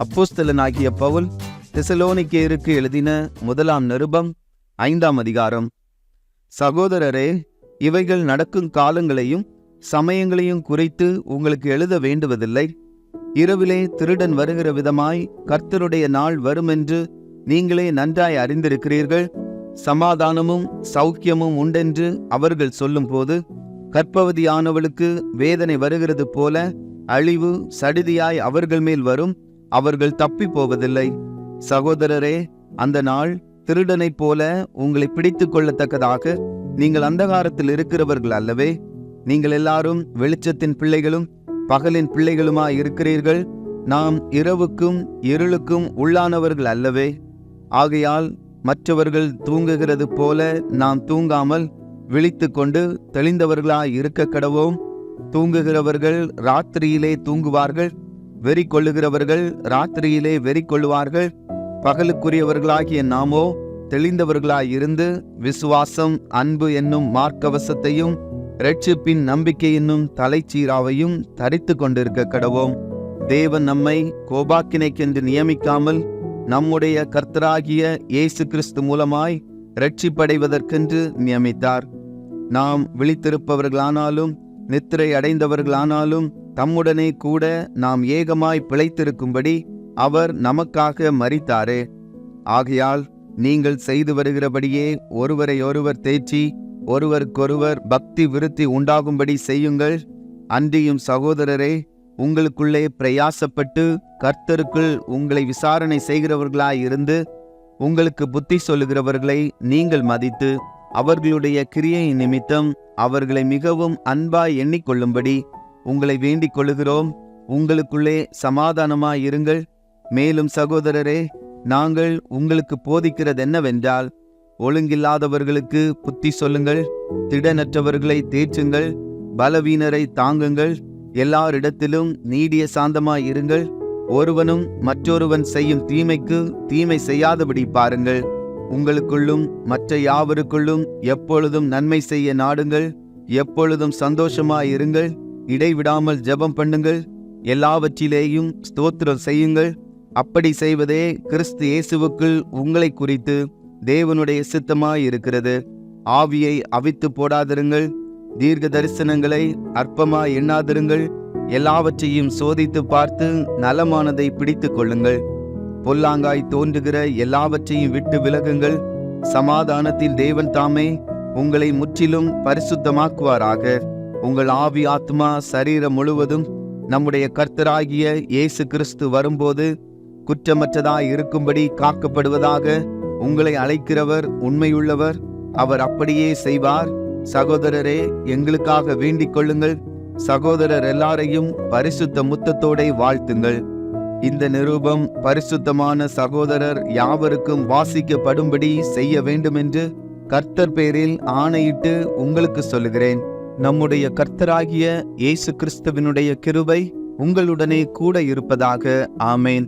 அப்போஸ்தலனாகிய பவுல் தெசலோனிக்கேயருக்கு எழுதின முதலாம் நிருபம் 5ஆம் அதிகாரம். சகோதரரே, இவைகள் நடக்கும் காலங்களையும் சமயங்களையும் குறித்து உங்களுக்கு எழுத வேண்டுவதில்லை. இரவிலே திருடன் வருகிற விதமாய் கர்த்தருடைய நாள் வருமென்று நீங்களே நன்றாய் அறிந்திருக்கிறீர்கள். சமாதானமும் சௌக்கியமும் உண்டென்று அவர்கள் சொல்லும்போது, கர்ப்பவதியானவளுக்கு வேதனை வருகிறது போல அழிவு சடிதியாய் அவர்கள் மேல் வரும். அவர்கள் தப்பி போவதில்லை. சகோதரரே, அந்த நாள் திருடனைப் போல உங்களை பிடித்து கொள்ளத்தக்கதாக நீங்கள் அந்தகாரத்தில் இருக்கிறவர்கள் அல்லவே. நீங்கள் எல்லாரும் வெளிச்சத்தின் பிள்ளைகளும் பகலின் பிள்ளைகளுமாய் இருக்கிறீர்கள். நாம் இரவுக்கும் இருளுக்கும் உள்ளானவர்கள் அல்லவே. ஆகையால் மற்றவர்கள் தூங்குகிறது போல நாம் தூங்காமல் விழித்து கொண்டு தெளிந்தவர்களாய் இருக்க கடவோம். தூங்குகிறவர்கள் ராத்திரியிலே தூங்குவார்கள், வெறி கொள்ளுகிறவர்கள் ராத்திரியிலே வெறி கொள்ளுவார்கள். பகலுக்குரியவர்களாகிய நாமோ தெளிந்தவர்களாய் இருந்து விசுவாசம், அன்பு என்னும் மார்க்கவசத்தையும் இரட்சிப்பின் நம்பிக்கை என்னும் தலைச்சீராவையும் தரித்து கொண்டிருக்க கடவோம். தேவன் நம்மை கோபாக்கினைக்கென்று நியமிக்காமல் நம்முடைய கர்த்தராகிய இயேசு கிறிஸ்து மூலமாய் இரட்சிப்படைவதற்கென்று நியமித்தார். நாம் விழித்திருப்பவர்களானாலும் நித்திரை அடைந்தவர்களானாலும் தம்முடனே கூட நாம் ஏகமாய் பிழைத்திருக்கும்படி அவர் நமக்காக மரித்தாரே. ஆகையால் நீங்கள் செய்து வருகிறபடியே ஒருவரை ஒருவர் தேற்றி ஒருவருக்கொருவர் பக்தி விருத்தி உண்டாகும்படி செய்யுங்கள். அன்றியும் சகோதரரே, உங்களுக்குள்ளே பிரயாசப்பட்டு கர்த்தருக்குள் உங்களை விசாரணை செய்கிறவர்களாய் இருந்து உங்களுக்கு புத்தி சொல்லுகிறவர்களை நீங்கள் மதித்து அவர்களுடைய கிரியை நிமித்தம் அவர்களை மிகவும் அன்பாய் எண்ணிக்கொள்ளும்படி உங்களை வேண்டிக் கொள்ளுகிறோம். உங்களுக்குள்ளே சமாதானமாய் இருங்கள். மேலும் சகோதரரே, நாங்கள் உங்களுக்கு போதிக்கிறது என்னவென்றால், ஒழுங்கில்லாதவர்களுக்கு புத்தி சொல்லுங்கள், திடனற்றவர்களை தேற்றுங்கள், பலவீனரை தாங்குங்கள், எல்லாரிடத்திலும் நீடிய சாந்தமாய் இருங்கள். ஒருவனும் மற்றொருவன் செய்யும் தீமைக்கு தீமை செய்யாதபடி பாருங்கள். உங்களுக்குள்ளும் மற்ற யாவருக்குள்ளும் எப்பொழுதும் நன்மை செய்ய நாடுங்கள். எப்பொழுதும் சந்தோஷமாய் இருங்கள். இடைவிடாமல் ஜெபம் பண்ணுங்கள். எல்லாவற்றிலேயும் ஸ்தோத்திரம் செய்யுங்கள். அப்படி செய்வதே கிறிஸ்து இயேசுவுக்குள் உங்களை குறித்து தேவனுடைய சித்தமாய் இருக்கிறது. ஆவியை அவித்து போடாதிருங்கள். தீர்க்க தரிசனங்களை அற்பமாய் எண்ணாதிருங்கள். எல்லாவற்றையும் சோதித்து பார்த்து நலமானதை பிடித்து கொள்ளுங்கள். பொல்லாங்காய் தோன்றுகிற எல்லாவற்றையும் விட்டு விலகுங்கள். சமாதானத்தின் தேவன் தாமே உங்களை முற்றிலும் பரிசுத்தமாக்குவாராக. உங்கள் ஆவி, ஆத்மா, சரீரம் முழுவதும் நம்முடைய கர்த்தராகிய இயேசு கிறிஸ்து வரும்போது குற்றமற்றதாய் இருக்கும்படி காக்கப்படுவதாக. உங்களை அழைக்கிறவர் உண்மையுள்ளவர், அவர் அப்படியே செய்வார். சகோதரரே, எங்களுக்காக வேண்டிக் கொள்ளுங்கள். சகோதரர் எல்லாரையும் பரிசுத்த முத்தத்தோட வாழ்த்துங்கள். இந்த நிருபம் பரிசுத்தமான சகோதரர் யாவருக்கும் வாசிக்கப்படும்படி செய்ய வேண்டுமென்று கர்த்தர் பேரில் ஆணையிட்டு உங்களுக்கு சொல்லுகிறேன். நம்முடைய கர்த்தராகிய இயேசு கிறிஸ்துவினுடைய கிருபை உங்களுடனே கூட இருப்பதாக. ஆமேன்.